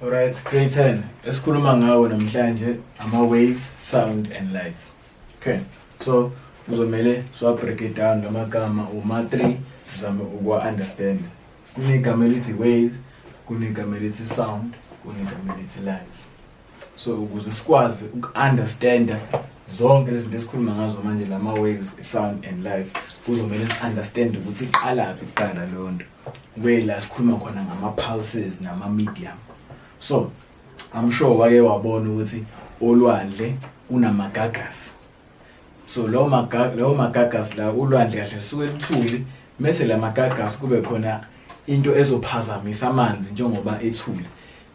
Alright, grade 10. Esikhuluma ngawo namhlanje ama-waves, sound and light. Okay, so uzomele break it down lamagama uma-3 zame ukwa-understand. Sinegama elithi wave, kunegama elithi sound, kunegama elithi light. So ukuze sikwazi uku-understanda zonke lezi zinto esikhuluma ngazo manje lama-waves, sound and light, kuzomele si-understand ukuthi iqalaphi kuqala leyo nto. Kuyila sikhuluma khona ngama-pulses nama-medium. So I'm sure wake wabona ukuthi olwandle unamagagasi. So lawo magagasi la ulwandle kahle suke lithuli, mase la magagasi kube khona into ezophazamisa amanzi njengoba ethuli.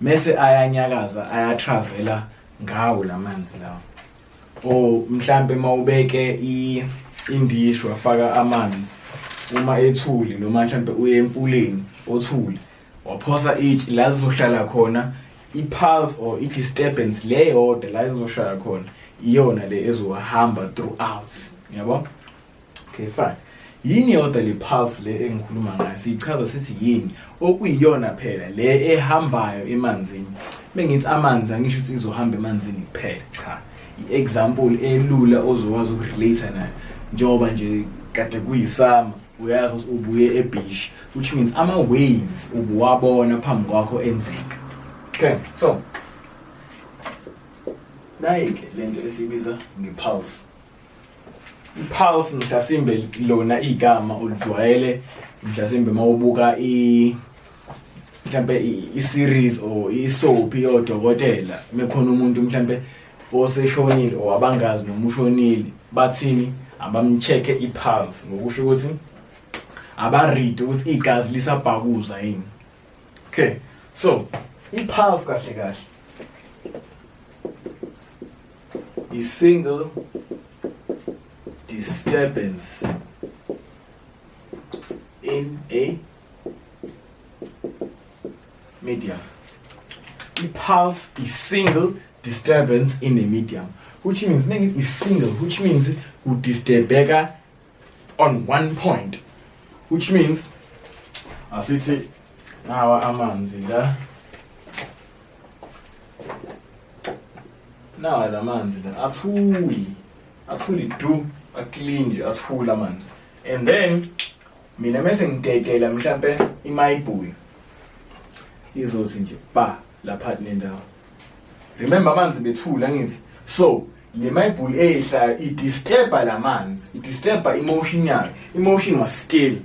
Mase ayanyakaza, ayatravela ngawo lamanzi lawo. O mhlambe mawubeke indishi wafaka amanzi uma ethuli noma mhlambe uye emfuleni othuli waphosa itshe la lizohlala khona i-pulse or i-disturbance leyodwa la izoshaya khona iyona le ezohamba throughout, yabo? Okay, fine. Yini yodwa le pulse le engikhuluma ngayo sichaza sithi yini okuyiyona phela le ehambayo emanzini. Mengithi amanzi angisho ukuthi izohamba emanzini kuphela, cha. I-example elula ozokwazi ukurelate nayo njengoba nje kade kuyisama uyazi ukuthi ubuye ebeach, which means ama-waves ubuwabona phambi kwakho enzeka. Okay, so nayike lento esibiza nge-pulse. I-pulse mhlasimbe lona igama olujwayele mhlasimbe mawubuka mhlambe i-series or i-soap yodokotela mekhona umuntu mhlambe oseshonile or abangazi noma ushonile bathini abamcheck-e i-pulse ngokusho ukuthi abaride ukuthi igazi lisabhakuza yini. Okay, so i-pulse kahle kahle i-single disturbance in a medium. I-pulse is single disturbance in a medium, which means is single, which means udisturbeka on one point, which means asithi nawa amanzi la nawa lamanzi la athuli do clean nje athula amanzi, and then mina mase ngidedela mhlambe imayibhuli izothi nje ba lapha nendawo. Remember amanzi bethula ngithi, so le mayibhuli ehlayo idisturba lamanzi, idisturba emotion yakhe. Emotion was still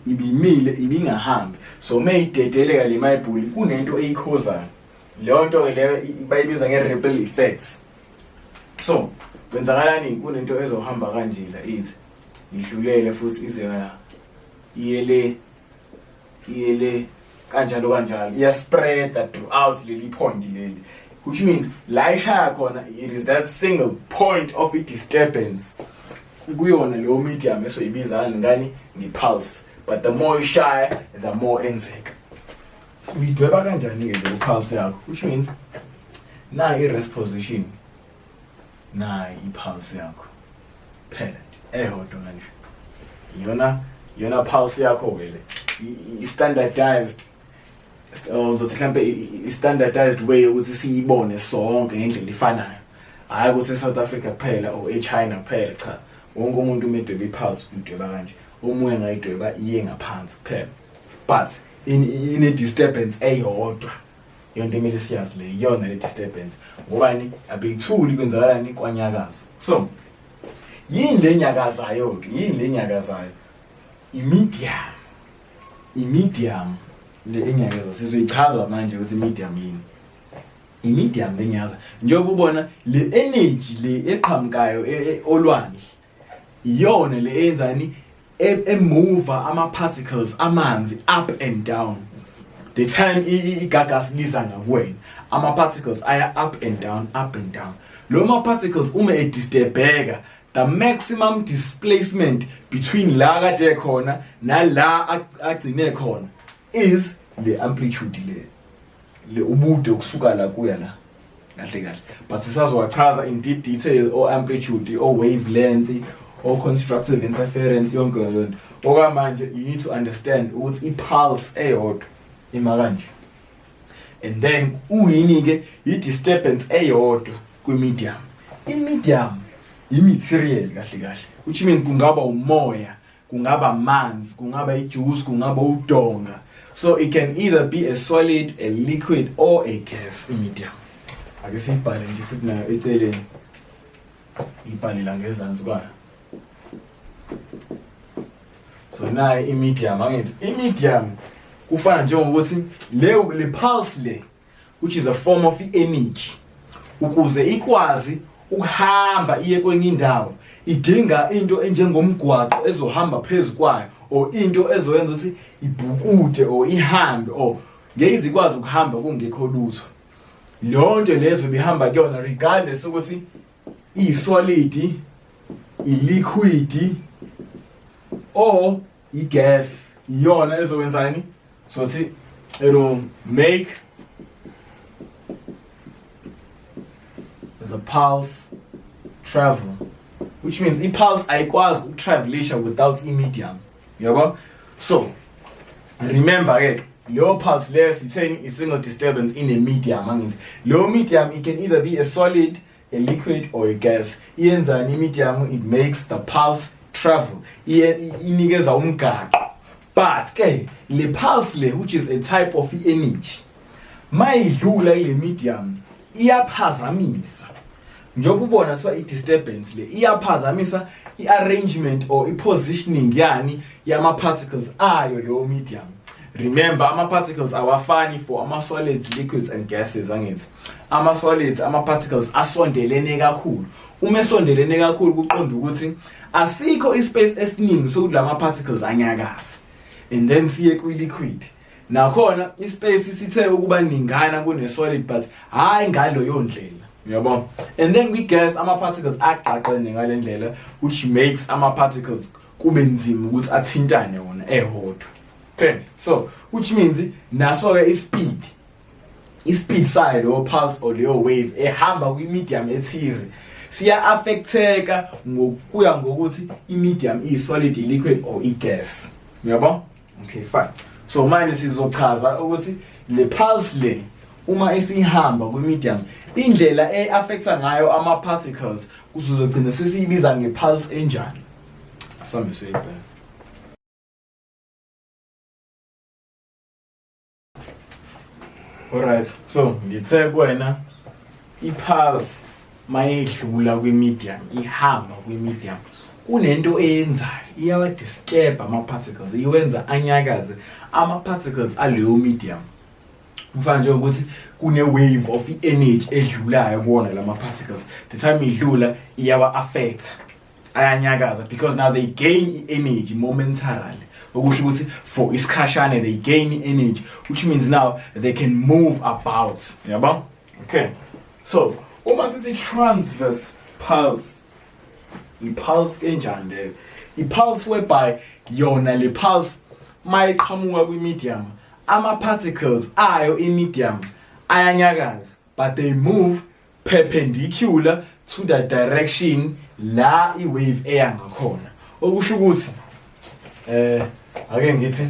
ibimile ibingahambi, so mayidedeleka le mayibhuli kunento eyikhozayo. Leyo nto leyo bayibiza nge-ripple effects. So kwenzakalani kunento ezohamba kanje la ize idlulele futhi ize la iyele kanjalo iya spread that throughout leli point leli, which means la ishaya khona it is that single point of a disturbance kuyona leyo medium esoyibiza ngani nge-pulse, but the more ishaya the more enzeka. So uyidweba kanjani ke le pulse yakho, which means na i-rest position na i-pulse yakho phela ehodwa manje yona pulse yakho ke le i-standardized uzothi mhlambe i-standardized way ukuthi siyibone sonke ngendlela efanayo, hayi ukuthi eSouth Africa kuphela or eChina kuphela, cha. Wonke umuntu umedweba i-pulse udweba kanje, omunye ngayidweba iye ngaphansi kuphela, but in a disturbance eyodwa. Yonke imile siyazi le yona le disturbance ngobani abeyithuli kwenzakalani kwanyakaza. So yini le nyakazayo ke, yini le nyakazayo? I-medium le enyakaza sizoyichaza manje ukuthi medium yini. I-medium lenyakaza njengoba ubona le energy le eqhamukayo olwandle iyona le enzani emove ama-particles amanzi up and down. The time igagasi liza ngakuwena ama-particles aya up and down, up and down. Lo ma-particles uma edisturbeka, the maximum displacement between la kade khona nala agcine khona is the amplitude le ubude ukusuka la kuya la kahle kahle. But sisazowachaza in deep detail or amplitude or wavelength or constructive interference yonke lonto. Okwamanje you need to understand ukuthi i-pulse eyodwa ima kanje. and then uyini-ke i-disturbance eyodwa kwi-medium. I-medium i-material kahle kahle, which means kungaba umoya, kungaba amanzi, kungaba ijuice, kungaba udonga. So it can either be a solid, a liquid, or a gas medium. Ake siyibhale nje futhi nayo eceleni. Ibhale la ngezansi kwayo. So nayo i-medium, angithi i-medium kufana njengokuthi le pulse le, which is a form of energy, ukuze ikwazi ukuhamba iye kwenye indawo, idinga into enjengomgwaqo ezohamba phezulu kwayo, or into ezoyenza ukuthi ibhukude or ihambe, or ngeke izikwazi ukuhamba kungekho lutho. Lonke lezo bihamba kuyona regardless ukuthi i-solid, i-liquid, or i-gas, iyona ezowenzani. So it'll make the pulse travel, which means i-pulse ayikwazi ukutravelisha without i-medium. Yabo? So remember ke leyo pulse leyo sitheni a single disturbance in a medium. Means low medium, it can either be a solid, a liquid, or a gas. Iyenzani i-medium, it makes the pulse travel, inikeza umgaqo. But ke le pulse le, which is a type of energy, mayidlula ile medium iyaphazamisa. Njengoba ubona kuthiwa i-disturbance le iyaphazamisa i-arrangement or i-positioning yani yama-particles ayo leyo medium. Remember, ama-particles awafani for ama-solids, liquids, and gases. Angithi ama-solids, ama-particles asondelene kakhulu. Uma esondelene kakhulu kuqonda ukuthi asikho ispace esiningi sokuthi lama-particles anyakaza. And then siye kwi-liquid. Nakhona ispace sithe ukuba ningana kune-solid, but hayi ngaloyo ndlela. Yabo? And then kwi-gas, ama-particles aqaqene ngale ndlela, which makes ama-particles kube nzima ukuthi athintane wona ehodwa. Okay, so which means naso-ke i-speed sayo leyo pulse or leyo wave ehamba kwi-medium ethize siya affecteka ngokuya ngokuthi i-medium iyi-solid, i-liquid, or i-gas. Yabo? Okay, fine. So manje sizochaza ukuthi le pulse le uma esihamba kwi-medium indlela e-affecta ngayo ama-particles kuzogcina sesiyibiza nge-pulse enjani. Asambe soyibheka. Alright, so ngithe kuwena i-pulse mayedlula kwi-medium, ihamba kwi-medium, kunento eyenzayo, iyawa-disturb ama-particles, iwenza anyakaze ama-particles aleyo medium. Kufana nje ukuthi kune-wave of energy edlulayo kuwona lama-particles. The time idlula iyawa-affect, ayanyakaza, because now they gain energy momentarily. Okusho ukuthi for isikhashana they gain energy, which means now they can move about. Yabo? Okay. So uma sithi transverse pulse, i-pulse enjani leyo? I-pulse whereby yona le pulse mayiqhamuka kwi-medium, ama-particles ayo i-medium ayanyakaza, but they move perpendicular to the direction la i-wave eya ngakhona. Okusho ukuthi ake ngithi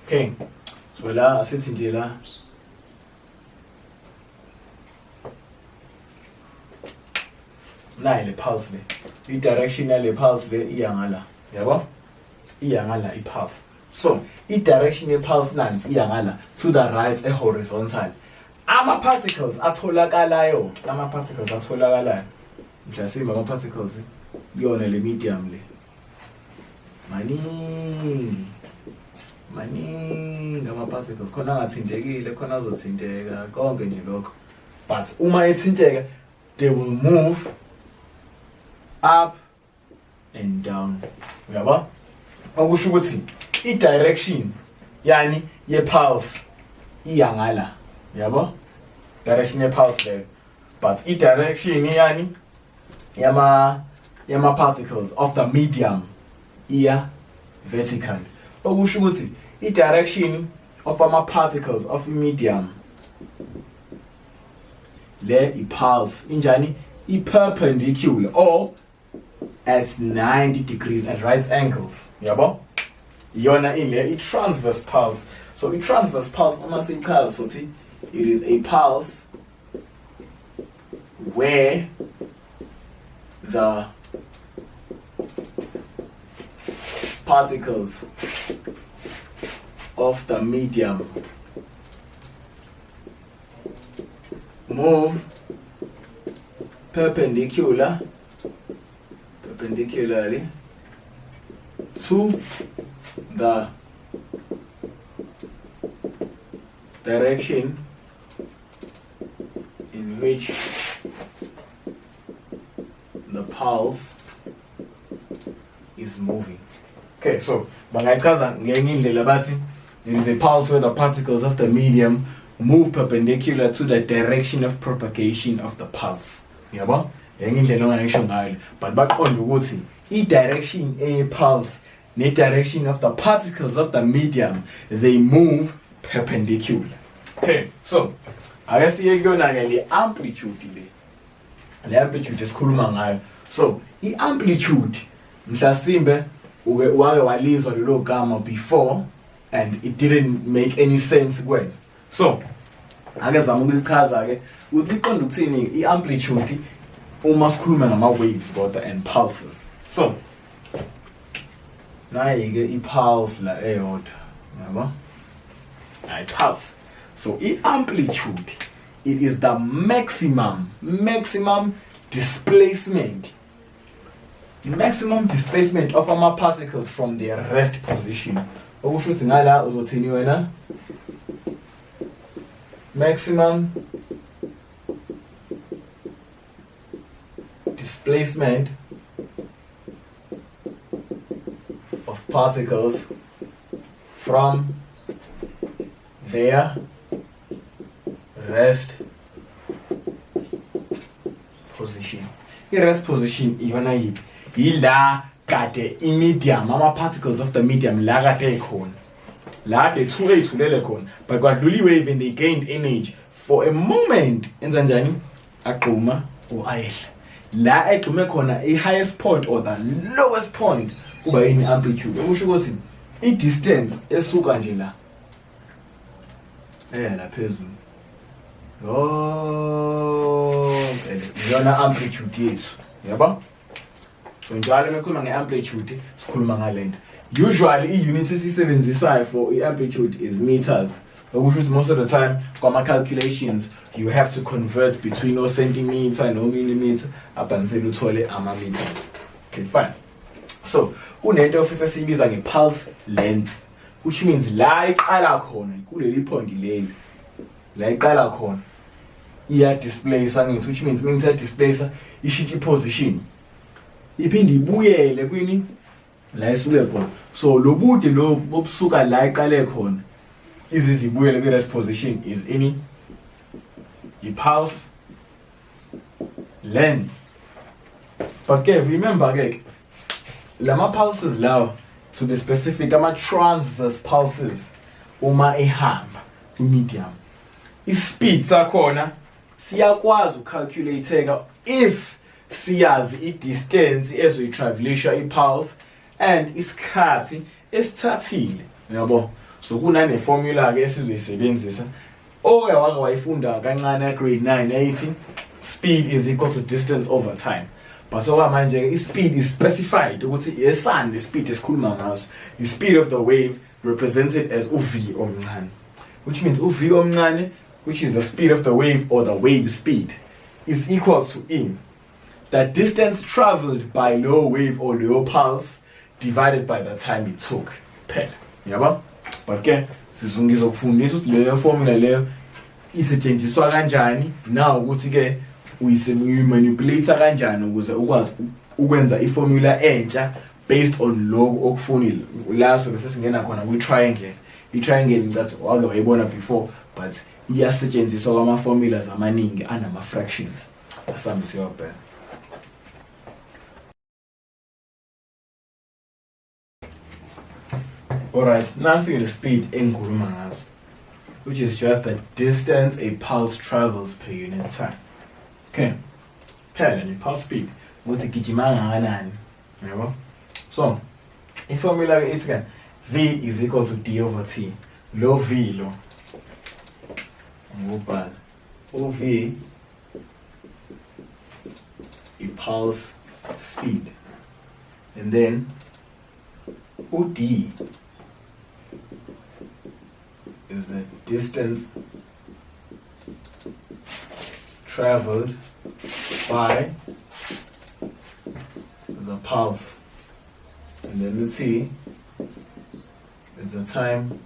okay, so la asithi nje la nayi le pulse le, i-direction yale pulse le iya ngala. Yabo? Iya ngala i-pulse. So i-direction ye-pulse nansi iya ngala to the right, e-horizontal. Ama-particles atholakalayo, ama-particles atholakalayo, mhlasimba ama-particles yona le medium le maningi ama-particles, khona angathintekile, khona azothinteka, konke nje lokho. But uma ethinteka, they will move up and down. Uyabo? Okusho ukuthi i-direction yani ye-pulse iya ngala. Yabo? Direction ye-pulse there. But i-direction yani yama-particles of the medium iya vertical. Okusho ukuthi i-direction of ama-particles of medium le i-pulse injani, i-perpendicular or at 90 degrees at right angles. Yabo? Yona in there, a transverse pulse. So a transverse pulse, so it is a pulse where the particles of the medium move perpendicularly to the direction in which the pulse is moving. Okay, so bangayichaza ngenye indlela bathi there is a pulse where the particles of the medium move perpendicular to the direction of propagation of the pulse. Yabo? Ngenye indlela ongayisho ngayo, but baqonda ukuthi i-direction e-pulse ne-direction of the particles of the medium, they move perpendicular. Okay, so ake siye kuyona-ke le amplitude le amplitude esikhuluma ngayo. So i-amplitude mhlasimbe wake walizwa lelo gama before and it didn't make any sense kuwena. So ake zama ukulichaza-ke ukuthi iqonda ukuthini i-amplitude uma sikhuluma ngama-waves kodwa and pulses. So nayi-ke i-pulse la eyodwa yabo, i-pulse. So i-amplitude, it is the maximum displacement of ama-particles from their rest position. Okusho ukuthi ngala uzothini wena? Maximum displacement of particles from their rest position. I-rest position iyona yiphi? Yila kade i-medium, ama-particles of the medium la kade ekhona, la kade ethulele khona, but kwadlula i-wave and they gained energy for a moment. Enza njani? Aqhuma or ayehla. La egxume khona i-highest point or the lowest point kuba yini amplitude. Okusho ukuthi i-distance esuka nje la la phezulu yona amplitude yethu, yabo? So njalo mekhuluma nge-amplitude sikhuluma ngalento. Usually i-unit esisebenzisayo for i-amplitude is meters. Okusho ukuthi most of the time kwama-calculations you have to convert between no centimeter no millimeter up until uthole ama-meters. Okay, fine. So kunento futhi esiyibiza nge-pulse length, which means la iqala khona kuleli point leli la iqala khona iya displace angithi, which means mengithe displace ishintsha position iphinde ibuyele kwini la isuke khona. So lo bude lo bobusuka la iqale khona izibuyele kwi-rest position is any i-pulse length. But ke remember ke lama pulses lawa, to be specific, ama-transverse pulses uma ehamba ku-medium, i-speed sakhona siyakwazi ucalculate-eka if siyazi i-distance ezoyi-travelisha i-pulse and isikhathi esithathile, yabo? So kunane-formula-ke esizoyisebenzisa wake wayifunda kancane grade 9 ethi speed is equal to distance over time. But manje speed is specified ukuthi yesani the speed esikhuluma ngaso. The speed of the wave represented as uv omncane, which means uv omncane, which is the speed of the wave or the wave speed, is equal to the distance traveled by low wave or low pulse divided by the time it took. Phela, yabo? But ke sizongizokufundisa ukuthi leyo formula leyo isetshenziswa kanjani, now ukuthi ke uyimanipulate kanjani ukuze ukwazi ukwenza iformula entsha based on lokho okufunile. La so bese singena khona kwi-triangle. I-triangle ngicathi wake wayibona before, but iyasetshenziswa kwama-formulas amaningi anama-fractions. Asambe siyobheka. Alright, now see the speed engikhuluma ngaso, which is just the distance a pulse travels per unit time. Okay, phela ne pulse speed ukuthi gijima kangakanani Yabo? So i-formula ke ithi ke V is equal to D over T. Lo V lo ngubhala uV i-pulse speed, and then D is the distance traveled by the pulse, and then the T is the time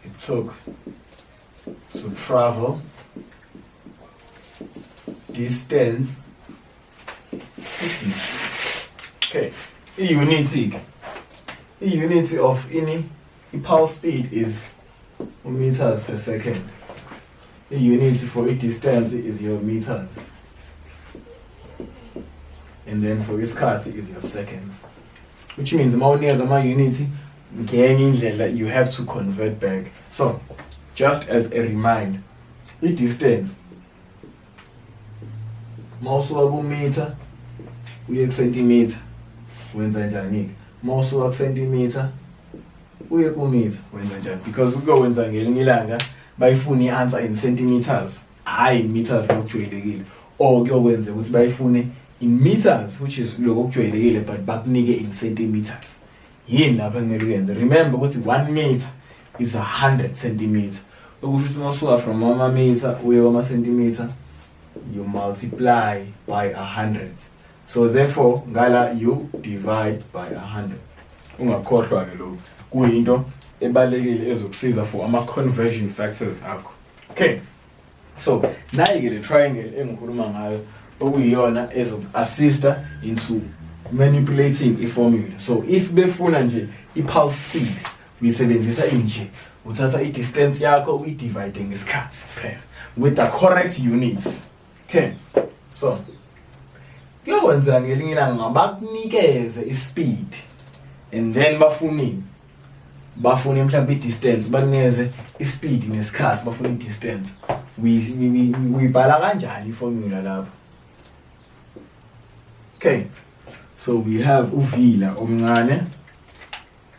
it took to travel distance. Okay, the unity of any pulse speed is meters per second. The unity for a distance is your meters, and then for its cut is your seconds, which means more near the unity you have to convert back. So just as a reminder, the distance mawusuka meter uye centimeter wenza njani? Mawusuka centimeter uye meter wenza njani? Because ukwenza ngelinye ilanga bayifuna i-answer in centimeters, hayi in meters lokujwayelekile, or kuyokwenza ukuthi bayifune in meters, which is lokho okujwayelekile, but bakunike in centimeters. Yini lapha kumele uyenze? Remember ukuthi 1 meter is 100 centimeter. Okusho ukuthi mawusuka from ama-meter uye kwama-centimeter, you multiply by 100. So therefore ngala you divide by 100. Ungakhohlwa ke lokho, kuyinto ebalekile ezokusiza for ama-conversion factors akho. Okay, so nayi ke le triangle engikhuluma ngayo okuyiyona ezoku-assista into manipulating i-formula. So if befuna nje i-pulse speed uyisebenzisa inje, uthatha i-distance yakho uyidivide ngesikhathi kuphela with the correct units. Okay, so kuyokwenza ngelinye ilanga bakunikeze i-speed and then bafune mhlawumbe i-distance, bakunikeze i-speed nesikhathi, bafune i-distance. Uyibhala kanjani i-formula lapho? Okay, so we have uvila omncane,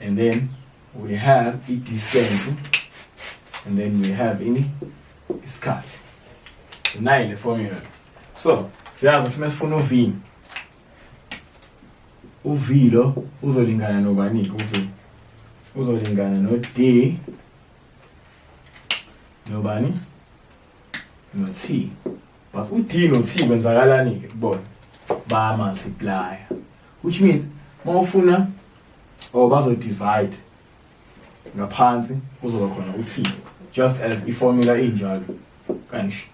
and then we have i-distance, and then we have isikhathi. Nayi le formula. So siyazi ukuthi mesifuna uv lo uzolingana nobani? uv uzolingana no D nobani? No T. But u-D no T kwenzakalani ke? Kubona ba multiply, which means mawufuna or bazo-divide ngaphansi kuzoba khona u-T, just as i-formula injalo kanje.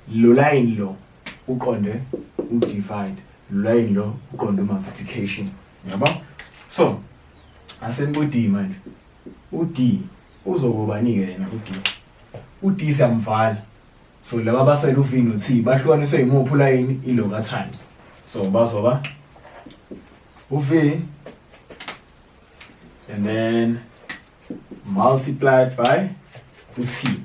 Lo line lo uqonde u-divide, lo line lo uqonde multiplication. Yabo? So asengu-D manje. U-D uzokubani-ke yena u-D? U-D siyamvala. So laba basayile uV no T bahlukaniswe yimuphi ulayini? I-loga times. So bazoba uV and then multiplied by u-T.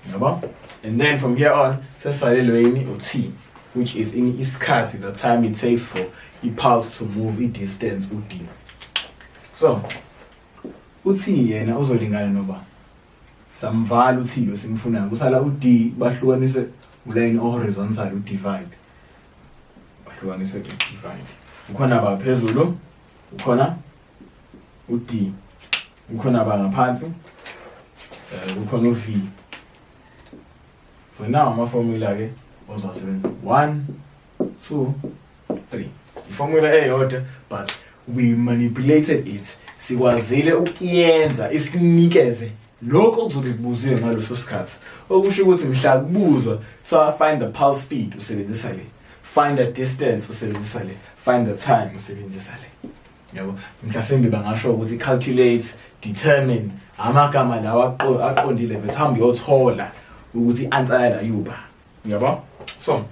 Yabo? And then from here on sesalelwe yini? U-T, which is in isikhathi, the time it takes for i-pulse to move i-distance u-D. So u-T yena uzolingana noba samvala u-T lo simfunayo, kusala u-D bahlukanise ulayini o-horizontal u-divide, bahlukanise u-divide. Ukhona ba phezulu, ukhona u-D, ukhona ba ngaphansi, ukhona u-V. So now ama-formula ke ozowasebenza 1, 2, 3. I-formula eyodwa, but we manipulated it. Sikwazile ukuyenza isinikeze lokho okuzobe kubuziwe ngaloso sikhathi. Okusho ukuthi mhla kubuzwa, so find the pulse speed usebenzisa le, find the distance usebenzisa le, find the time usebenzisa le. Yabo? Mhlasimbe bangasho ukuthi calculate, determine, amagama lawa aqondile bethamba uyothola ukuthi answer yala yuba. Yabo? So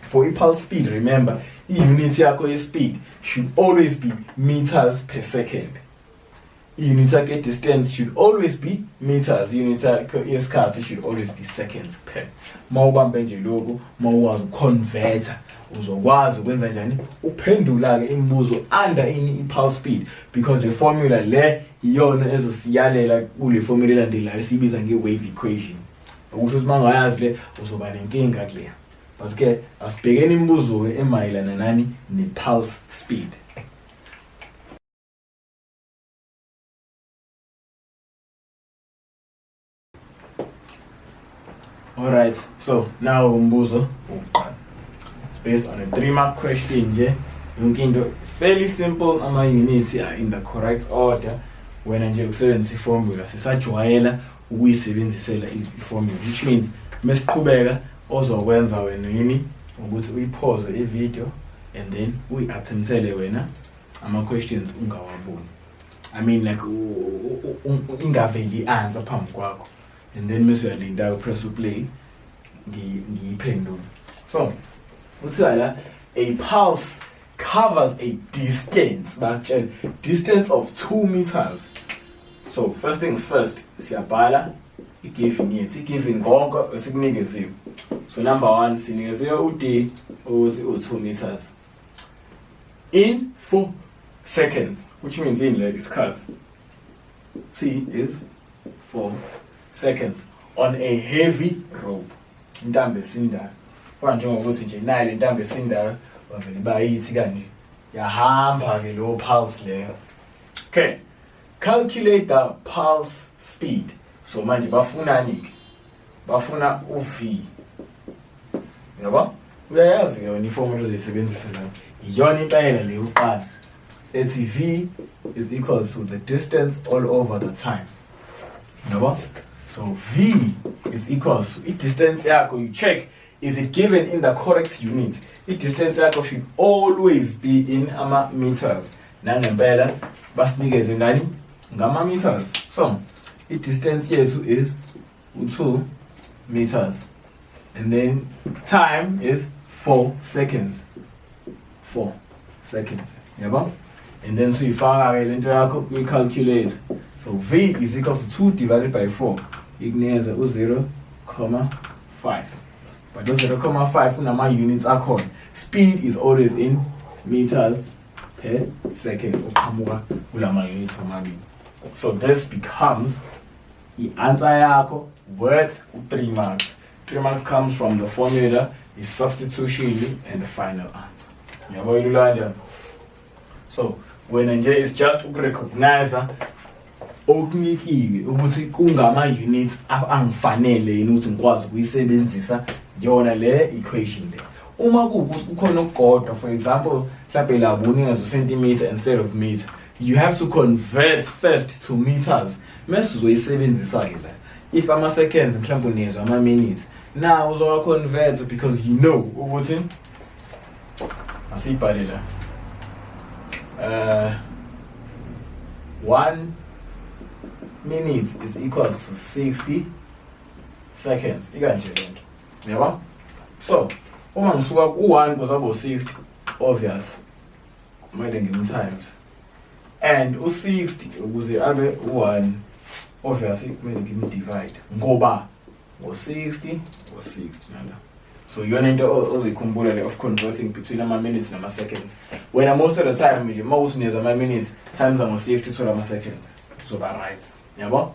for i-pulse speed, remember i-unit yakho ye-speed should always be meters per second. Unit yakho distance should always be meters. Unit yakho yesikhathi should always be seconds per. Mawubambe nje lokho, mawukwazi ukuconverta uzokwazi ukwenza njani uphendula-ke imibuzo under i-pulse speed, because le formula le iyona ezosiyalela kule formula elandelayo esiyibiza nge-wave equation. Okusho ukuthi mangayazi le uzoba nenkinga kule. But ke asibhekeni imibuzo emayelana nani ne-pulse speed. Alright, so now umbuzo uqala. It's based on a 3-mark question nje. Yonke into fairly simple, ama-units are in the correct order. Wena nje ukusebenzisa i-formula sisajwayela ukuyisebenzisela i-formula, which means mesiqhubeka ozokwenza wena yini ukuthi uyipause i-video and then uyi-attemptele wena ama-questions ungawaboni. I mean like ingaveli answer phambi kwakho. And then mase uyalinda press play ngiyiphendula. So uthiwa la a pulse covers a distance, distance of 2 meters. So first things first, siyabhala i-given yethu, i-given konke esikunikeziwe. So number 1 sinikeziwe u-d ukuthi u-2 meters in 4 seconds, which means in like isikhathi t is 4 seconds on a heavy rope. Intambo esindayo. Fana njengokuthi nje nayo le ntambo esindayo bavele bayithi kanje. Yahamba ke lo pulse leyo. Okay. Calculate the pulse speed. So manje bafunani ke? Bafuna u-v. Yabo? Uyayazi ke wena iformula oyisebenzisa la. Iyona impela le uqala. Ethi v is equals to the distance all over the time. Yabo? So v is equals to distance yakho. You check, is it given in the correct units? Distance yakho should always be in meters. Nangempela basinikeze ngani? Ngama meters. So distance yethu is 2 meters. And then time is 4 seconds. 4 seconds. Yabo? And then so ifaka ke lento yakho we calculate. So v is equal to 2 divided by 4. Igneza 0.5. But those 0.5 unama units akhona. Speed is always in meters per second. Uqhamuka kulama units amabili. So this becomes the answer yakho worth 3 marks. 3 marks comes from the formula, the substitution, and the final answer. Yabo ilula njani? So when nje is just ukurecognize okunikile ukuthi kungama units angifanele yini ukuthi ngikwazi ukuyisebenzisa yona le equation le. Uma kukhona ukugodwa, for example mhlawumbe la unikezwe centimeter instead of meter, you have to convert first to meters. Mase uzoyisebenzisa ke la. If ama seconds mhlawumbe unezwe ama minutes, now uzowa convert because you know ukuthi asibhale la 1 minute is equals to 60 seconds. Ikanje lento. Yabo? So, uma ngisuka ku1 kuze abo 60, obvious. Kumele ngimi times. And u60 ukuze abe u1, obviously kumele ngimi divide. Ngoba ngo60 nala. So yona into ozikhumbula le of converting between ama minutes nama seconds. When most of the time nje mawuthi neza ama minutes times ngo60 to ama seconds. So ba right. Yabo?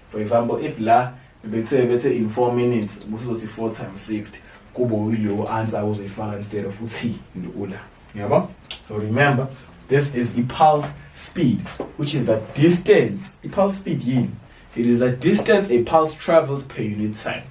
For example, if la bethe in 4 minutes uzothi 4 times 60 kubo yilo answer uzoyifaka instead of t in ula. Yabo? So remember, this is the pulse speed, which is the distance. The pulse speed yini? It is the distance a pulse travels per unit time.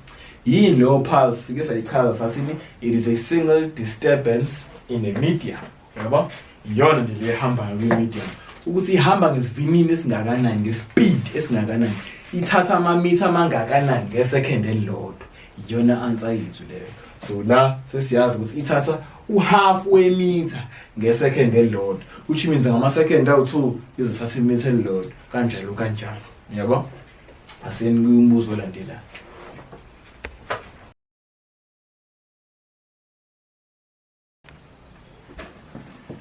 Yini lo pulse? Guess I call it is a single disturbance in a medium. Yabo? Yona nje le hamba medium. Ukuthi ihamba ngesivinini esingakanani, ngespeed esingakanani, ithatha ama-meter mangakanani ngesecond elilodwa. Iyona answer yethu leyo. So la sesiyazi ukuthi ithatha u-half we-meter ngesecond elilodwa, which means ngama-second awu-2 izothatha i-meter elilodwa, kanjalo. Yabo? Aseni kuyumbuzo olandelayo.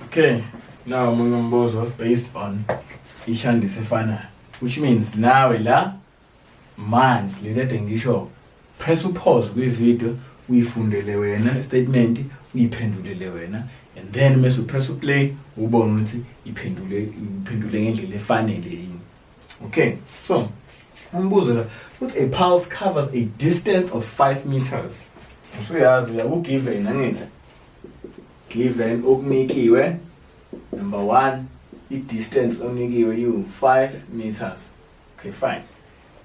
Okay, now umbuzo based on ishandi sefanayo, which means nawe la manje lelede ngisho press pause kwi-video uyifundele wena statement uyiphendulele wena, and then mase upress play ubone ukuthi iphendule ngendlela efanele yini. Okay, so umbuzo la uthi a pulse covers a distance of 5 meters. Usuyazi uyakugiven angithi given okunikiwe number 1 i-distance onikiwe you 5 meters. Okay, fine.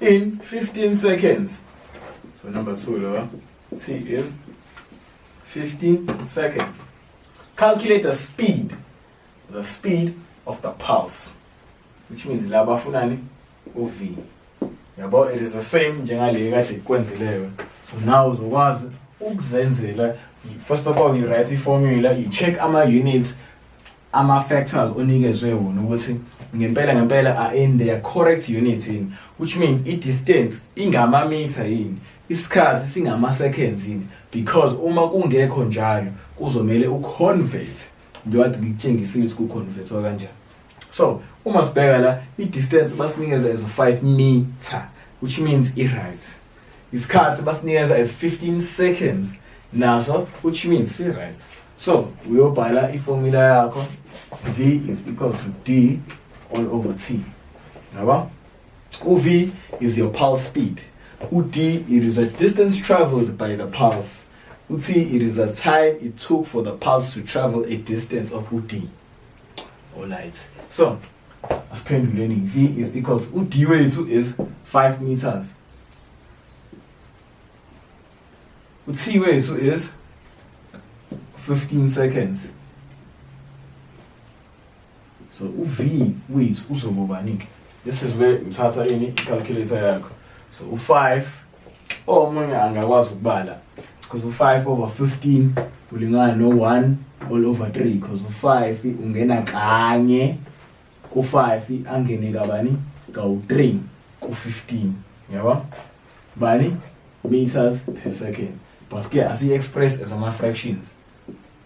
In 15 seconds. So number 2 lo T is 15 seconds. Calculate the speed of the pulse, which means la bafunani uv. Yabo, it is the same njengale kade kwenzeleyo. So now uzokwazi ukuzenzela. First of all, you write the formula, you check ama units, ama factors onikezwe wona ukuthi ngempela are in their correct units in, which means i-distance ingama meter yini, isikhathi singama seconds yini, because uma kungekho njalo kuzomele uconvert. Njengoba ngikutshengisile ukuthi kuconvertwa kanjani. So uma sibheka la i-distance basinikeza as 5 meter, which means i-right. Isikhathi basinikeza as 15 seconds naso, which means i-right. So uyobhala iformula yakho, V is equals to D all over T. Yabo? UV is your pulse speed. UD, it is the distance traveled by the pulse. UT, it is the time it took for the pulse to travel a distance of UD. Alright. So, as pendulum, V is equals to UD wethu is 5 meters. UT wethu is 15 seconds. So UV wethu uzobobani. This is where uthatha ini calculator yakho. So u5 omunye angakwazi ukubala because u5 over 15 ulingana no1 all over 3 because u5 ungena kanye ku5 angene kabani ka3 ku15. Yabo? Bani meters per second. But ke asi expressed as ama fractions,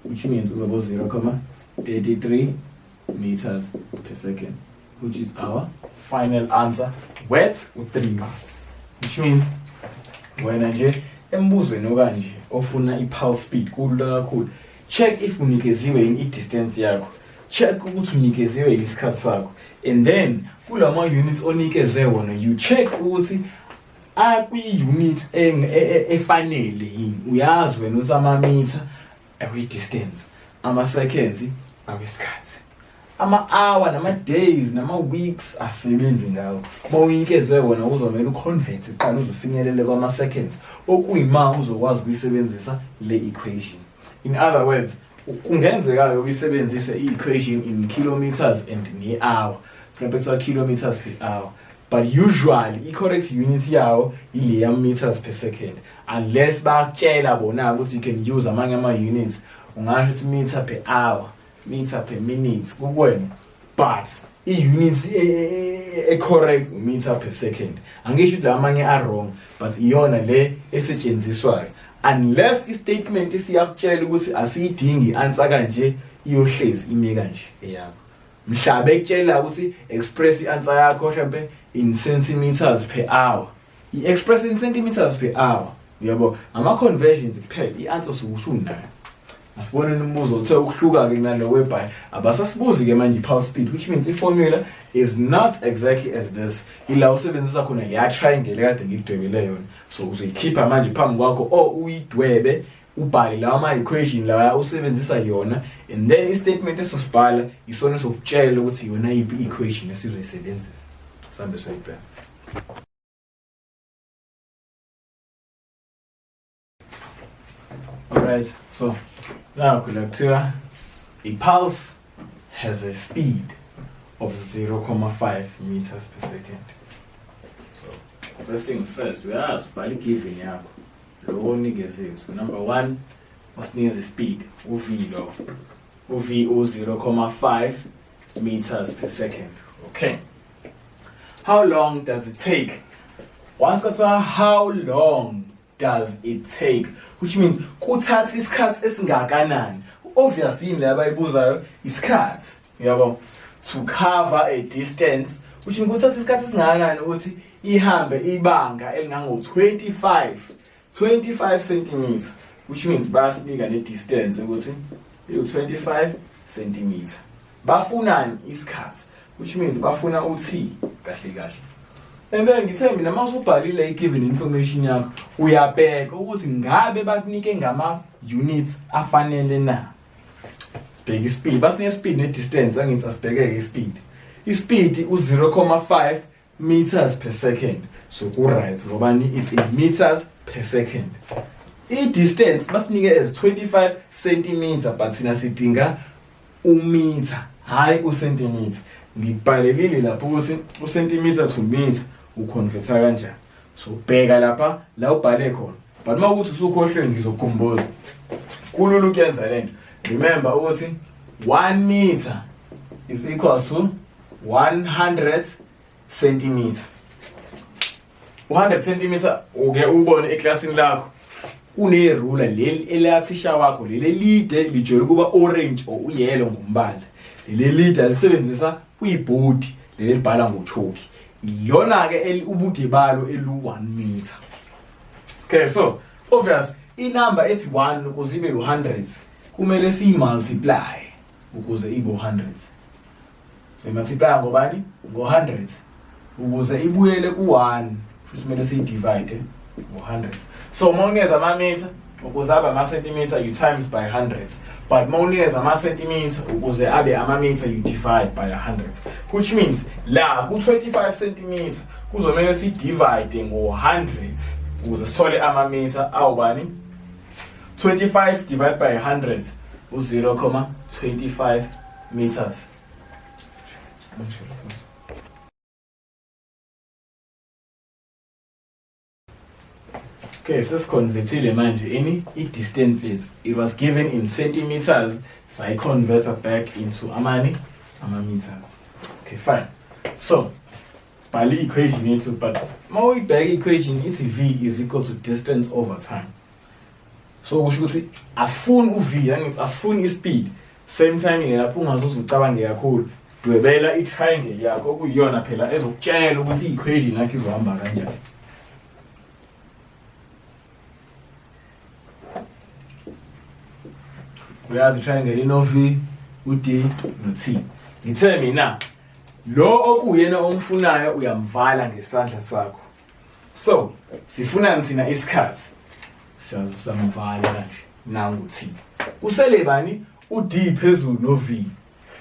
which means uzobo 0.33 meters per second, which is our final answer with 3 marks. Which means wena nje embuzweni okanje ofuna i-pulse speed kulula kakhulu, check if unikeziwe yini i-distance yakho, check ukuthi unikeziwe yini isikhathi sakho, and then kulama units onikezwe wona you check ukuthi akwi-units efanele yini. Uyazi wena ukuthi ama-meter awi-distance, ama-seconds awisikhathi, ama-hour nama-days nama-weeks asebenzi ngawo. Uma uyinikezwe wona uzomele uconvert qala uzofinyelele kwama-seconds, okuyima uzokwazi ukuyisebenzisa le equation. In other words, kungenzeka uyisebenzise i-equation in kilometers and ne-hour, mhlawumbe kuthiwa kilometers per hour, but usually i-correct unit yawo ile meters per second, unless bakutshela bona ukuthi you can use amanye ama-units. Ungasho ukuthi meter per hour, meter per minute kukwena, but i-units correct meter per second. Angisho ukuthi lamanye are wrong, but iyona le esetshenziswayo, unless i-statement isiyakutshela ukuthi asiyidingi answer kanje, iyohlezi ime kanje eyakho. Mhlabe ekutshela ukuthi express i-answer yakho mhlawumbe in centimeters per hour, i-express in centimeters per hour. Yabo, ama-conversions kuphela i-answer usunayo. Asibone umbuzo uthe ukuhluka ke nalo webhayi abasasibuzi ke manje i-pulse speed, which means i-formula is not exactly as this. Ila usebenzisa khona le triangle kade ngikudwebele yona, so uzoyikhipha manje phambi kwakho o uyidwebe ubhale lawa ama-equation lawa usebenzisa yona, and then i-statement esosibhala isona sokutshela ukuthi yona yiphi i-equation esizoyisebenzisa. Sambe soyibheka. Alright, so now a pulse has a speed of 0.5 meters per second. So first things first, we ask by given yakho lo onigeziwe. So number 1, wasinikeza speed uv lo. uv u 0.5 meters per second. Okay. How long does it take? Once got to how long does it take, which means kuthatha isikhathi esingakanani. Obviously in laba ibuzayo isikhathi, yabo, to cover a distance, which means kuthatha isikhathi esingakanani ukuthi ihambe ibanga elingango 25 25 centimeters, which means basinika ne-distance ukuthi 25 centimeters. Bafunani isikhathi, which means bafuna uthi kahle kahle. And then ngithe mina mase ubhalile given information yakho uyabheka ukuthi ngabe bakunike ngama units afanele na. Sibheke ispeed, basinike speed ne distance angithi asibhekeke ispeed. Ispeed u0.5 meters per second. So ku right ngoba it's in meters per second. I-distance basinike as 25 centimeter but sina sidinga umeter hayi u-centimeter. Ngibhalelile lapho ukuthi u-centimeter to meter uconverta kanjani. So bheka lapha la ubhale khona. But mawukuthi usukhohlwe ngizokukhumbuza. Kulula ukuyenza lento. Remember ukuthi 1 meter is equals to 100 centimeter. 100 centimeter uke ubone eclassini lakho une ruler leli elathisha wakho leli lide lijwayele kuba orange or uyellow ngombala. Leli lide alisebenzisa kuyibhodi leli libhala ngochalk. Iyona ke ubude balo elu1 meter. Okay, so obvious inumber ethi 1 ukuze ibe u100 kumele multiply ukuze ibe u100. So multiply ngobani? Ngo100 ukuze ibuyele ku1 futhi kumele divide ngo100. So mawunikeza ama meter ukuze abe ama centimeter you times by 100. But mawunikeza ama centimeter ukuze abe ama meter you divide by 100. Which means la ku 25 centimeter kuzomela divide ngo100 ukuze sithole ama meter awubani? 25 divided by 100 u0.25 meters. Okay, so let's convert manje i-distance yethu. It was given in centimeters, so I convert it back into meters. Okay, fine. So, by the equation yethu, but now we back equation, it's V is equal to distance over time. So we should say asifuni uv angithi asifuni ispeed same time lapho ungazuza ucabange kakhulu dwebela i-triangle yakho okuyiyona phela ezokutshela ukuthi i-equation yakho izohamba kanjani. Uyazi i-triangle ino v u-d no-t. Ngithe mina lo okuyena omfunayo uyamvala ngesandla sakho. So sifuna thina isikhathi siyazosamvala kanje nanguthi usele bani u-d phezulu no-v,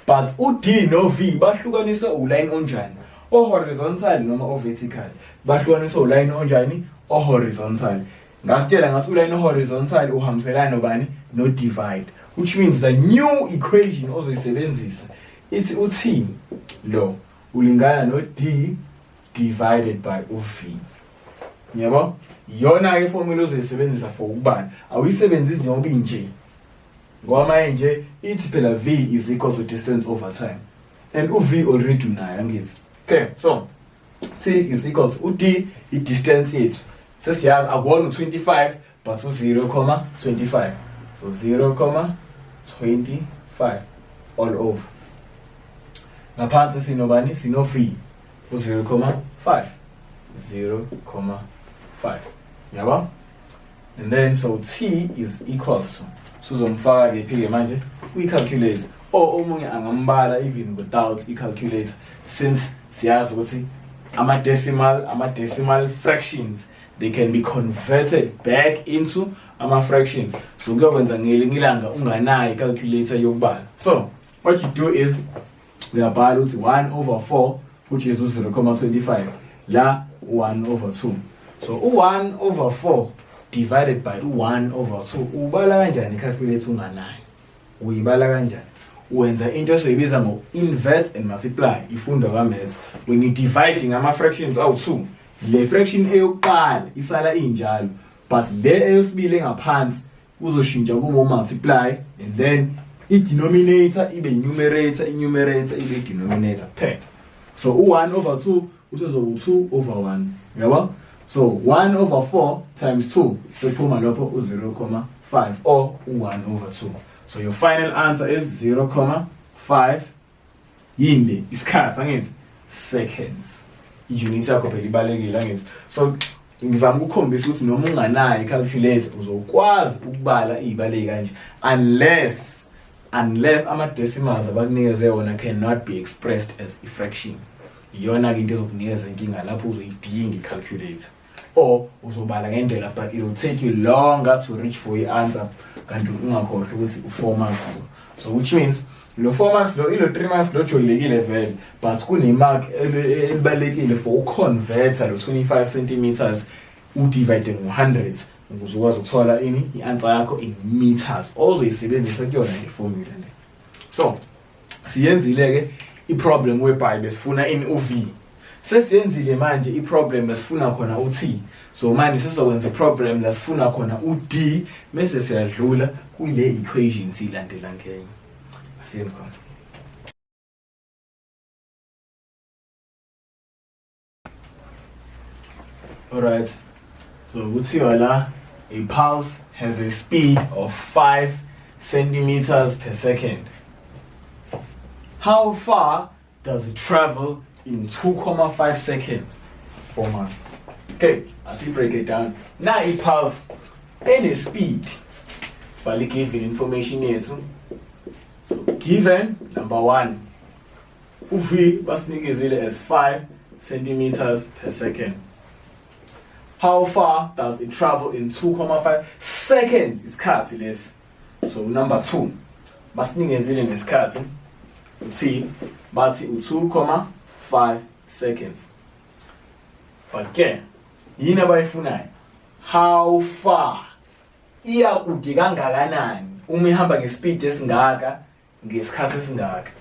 but u-d no-v bahlukaniswe uline onjani, o-horizontal noma o-vertical. Bahlukaniswe uline onjani, o-horizontal. Ngakutshela ngathi uline o-horizontal uhambiselana nobani, no-divide, which means the new equation ozoyisebenzisa ithi uthini lo ulingana no-d divided by u-v. Yabo? Yona ke formula ozoyisebenzisa for ukubani. Awuyisebenzisi noma inje. Ngoba manje ithi phela v is equal to distance over time. And u-v already unayo angithi. Okay, so t is equal to u-d i-distance yethu. Sesiyazi akuwona u25 but u0.25. So 0.25 all over. Ngaphansi sinobani? Sino v u0.5. 0.5. Yabo? And then so t is equals to sizomfaka ke phike manje uyi-calculate or omunye angambala even without i-calculator, since siyazi ukuthi ama-decimal fractions they can be converted back into ama-fractions. So kuyokwenza ngelinye ilanga unganayo i-calculator yokubala. So what you do is uyabhala ukuthi 1/4 which is 0.25 la 1/2. So u1/4 divided by u1/2 ubala kanjani i-calculator unganayo? Uyibala kanjani? Wenza into esiyibiza ngo-invert and multiply. Ifunda ka-maths when you dividing ama-fractions awu-2, le fraction eyokuqala isala injalo, but le eyosibili engaphansi uzoshintsha kumo-multiply, and then i-denominator ibe numerator, i-numerator ibe denominator kuphela. So u1/2 uzoba 2/1. Yabo? So 1/4 times 2 sephuma lapho u0.5 or u1/2. So your final answer is 0.5 yini isikhathi angithi seconds. I-unit yakho phela ibalekile angithi. So ngizama ukukhombisa ukuthi noma unganayo i-calculator uzokwazi ukubala iy'bale kanje unless ama-decimals abakunikeze wona cannot be expressed as a fraction. Iyona-ke into ezokunikeza inkinga lapho uzoyidinga i-calculator or uzobala ngendlela, but it will take you longer to reach for i-answer kanti ungakhohlwa ukuthi u-4 marks lo. So which means lo 4 marks lo ilo 3 marks lo jolekile vele, but kunemark elibalekile for uconverter lo 25 centimeters udivide ngo-100 ukuze ukwazi ukuthola ini i-answer yakho in meters ozoyisebenzisa kuyona le formula le. So siyenzile-ke i-problem whereby besifuna ini u-v, sesiyenzile manje i-problem lesifuna khona u-t. So manje sesizokwenza i-problem lesifuna khona u-d bese siyadlula kule equation siyilandela ngenye. Asiyeni khona. Alright, so kuthiwa la a pulse has a speed of 5 centimeters per second. How far does it travel in 2.5 seconds? 4 months. Okay, as we break it down. Now a pulse any speed. But given information here. So given number 1, uv basinikezile as 5 centimeters per second. How far does it travel in 2.5 seconds? Isikhathi lesi. So number 2, basinikezile nesikhathi t bathi u2.5 seconds. But ke yini abayifunayo? How far iya kude kangakanani uma ihamba ngespeed esingaka ngesikhathi esingaka.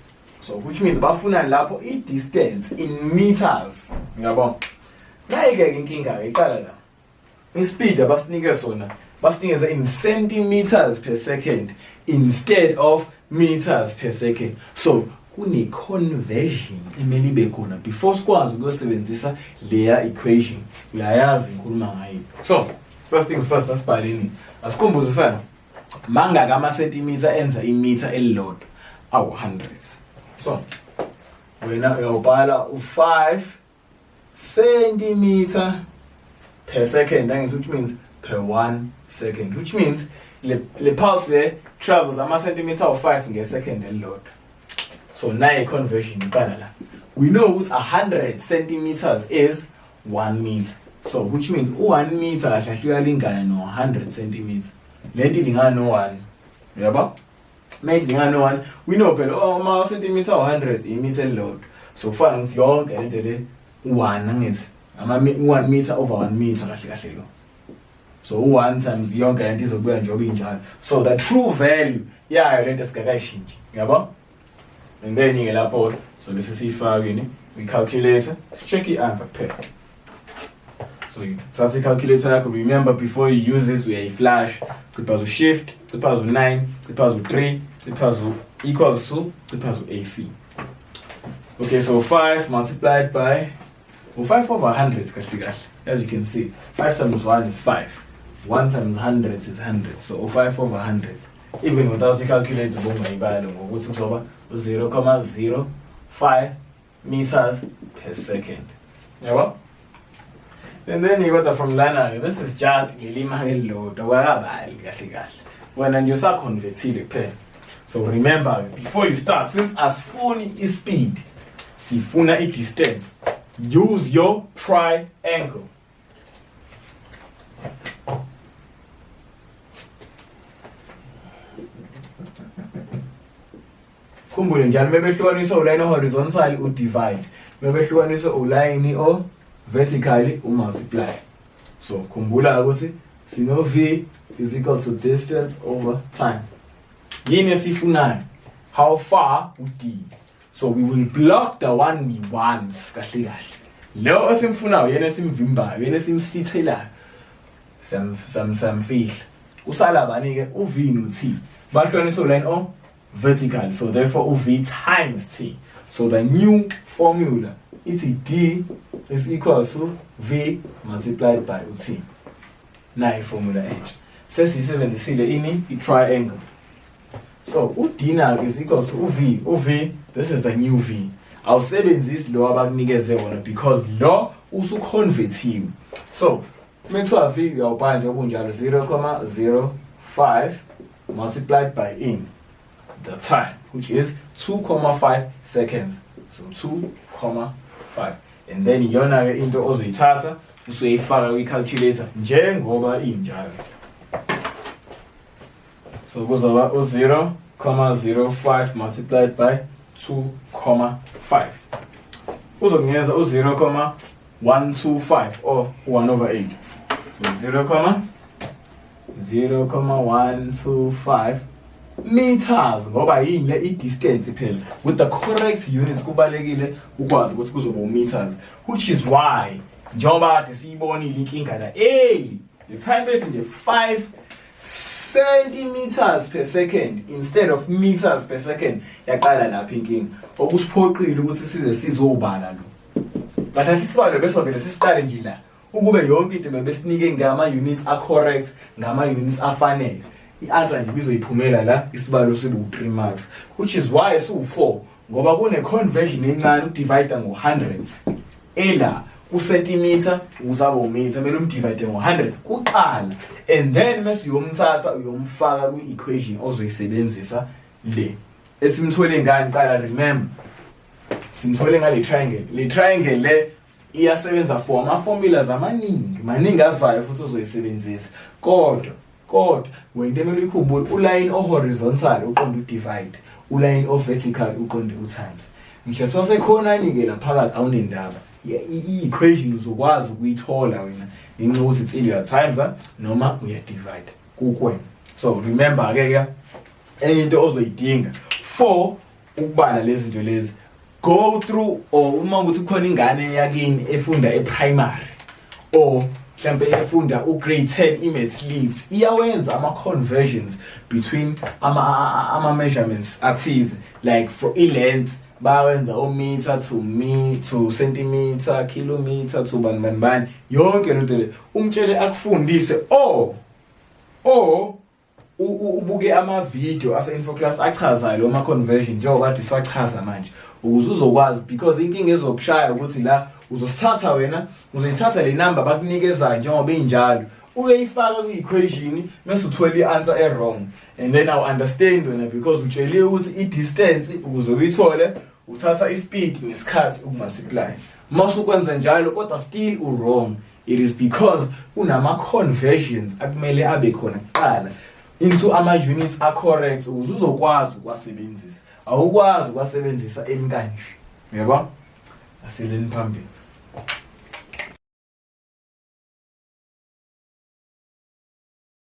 So which means bafuna lapho i-distance in meters. Ngiyabona? Nayike inkinga iqala la. I-speed abasinike sona basinikeza in centimeters per second instead of meters per second. So kune conversion emeli ibe khona before sikwazi ukuyosebenzisa leya equation. Uyayazi ngikhuluma ngayo. So first things first, asibhaleni. Asikhumbuze sana. Mangaka ama centimeter enza imeter elilodwa awu 100. So wena uyobhala u5 centimeter per second, which means per 1 second, which means the pulse there travels ama centimeter of 5 nge-second elilodwa. So now conversion iqala la. We know 100 centimeters is 1 meter. So which means 1 meter kahle uyalingana no 100 centimeters. Lento ilingana no 1. Uyaba? Mase ilingana no 1. We know phela ama centimeter 100 imeter elilodwa. So kufana ukuthi yonke lento le 1 angithi ama 1 meter over 1 meter kahle lo. So 1 times yonke lento izokubuya njengoba injalo. So the true value yayo lento esigakayishintshe. Uyaba? And then you get lapho, so this is siyifake we calculator, check the answer kuphela. So you start the calculator, remember before you use this, we have a flash, equals shift, equals 9, equals 3, equals equals to AC. Okay, so 5 multiplied by 5 over 100 as you can see. 5 times 1 is 5. 1 times 100 is 100. So 5 over 100. Even without the calculator, ngokuthi kuzoba 0.05 meters per second. Yeah, and then you got that from lana. This is just ngelima elilodwa wakabali kahle kahle. Wena nje usaconvertile kuphela. So remember, before you start, since asifuni i-speed, sifuna i-distance, use your triangle. Khumbule njalo mebehlukanisa uline horizontal u-divide, mebehlukanisa uline vertically u-multiply. So khumbula ukuthi sino v is equal to distance over time. Yini esifunayo? How far u-d. So we will block the one we want kahle kahle. Lo esimfunayo yena esimvimbayo, yena esimsithelayo. Samfihla. Usala bani-ke u-v no-t. Bahlukanisa uline vertical, so therefore UV times T. So the new formula, it's D is equal to V multiplied by T. Now formula H. Says 77 in the triangle. So UD now is equal to UV. UV, this is the new V. I'll say in this law about niggas because law also converts you. So Mekuthiwa v uyawubhanja okunjalo 0,05 multiplied by in the time, which is 2,5 seconds. So 2,5. And then iyona-ke into ozoyithatha usuyifaka kwi-calculator njengoba injalo. So kuzoba u-0,05 multiplied by 2,5. Uzokunikeza u-0,125 or 1/8. So 0,125 meters ngoba yini le i-distance phela. With the correct units kubalekile ukwazi ukuthi kuzoba meters, which is why njengoba kade siyibonile inkinga la le time bethi nje 5 centimeters per second instead of meters per second yaqala lapha inkinga, okusiphoqile ukuthi size sizobala lo. Kahle isibalo bese vele sisiqale nje la ukube yonke into bebesinike ngama-units a-correct, ngama-units afanele. I-answer nje bizoyiphumela la isibalo sibu-3 marks, which is why siwu-4 ngoba kune-conversion encane ukudivide ngo-hundreds ela ku-centimeter uzaba umeter, kumele umdivide ngo-hundreds kuqala, and then mase uyomthatha uyomfaka kwi-equation ozoyisebenzisa le esimthole ngani qala. Remember simthole ngale triangle. Le triangle le iyasebenza for ama-formulas maningi azayo futhi ozoyisebenzisa, kodwa wena kumele uyikhumbule uline o-horizontal uqonde u-divide, uline o-vertical uqonde u-times. Ngisho sekhona-ke la phakathi awunendaba, i-equation uzokwazi ukuyithola wena ngenxa yokuthi it's either times noma uya-divide kukwena. So remember-ke enye into ozoyidinga for ukubala lezi zinto lezi, go through, or uma ukuthi kukhona ingane yakini efunda e-primary or mhlambe efunda u-grade 10 i-maths leads, iyawenza ama-conversions between ama-measurements athize, like for i-length bawenza o-meter to centimeter, kilometer to bani, yonke lento le umtshele akufundise, or ubuke ama-video ase-infoclass achazayo lo ma-conversion njengoba kade siwachaza manje, ukuze uzokwazi, because inkinga ezokushaya ukuthi la uzosithatha wena, uzoyithatha le number bakunikezayo njengoba injalo uyayifaka kwi-equation mase uthola i-answer e-wrong, and then I'll understand wena because utsheliwe ukuthi i-distance ukuze uyithole uthatha i-speed nesikhathi ukumultiply. Mase ukwenza njalo kodwa still u-wrong, it is because unama-conversions akumele abe khona kuqala into ama-units a-correct ukuze uzokwazi ukuwasebenzisa. Awukwazi ukuwasebenzisa emkanje, yebo? Aseleni phambili.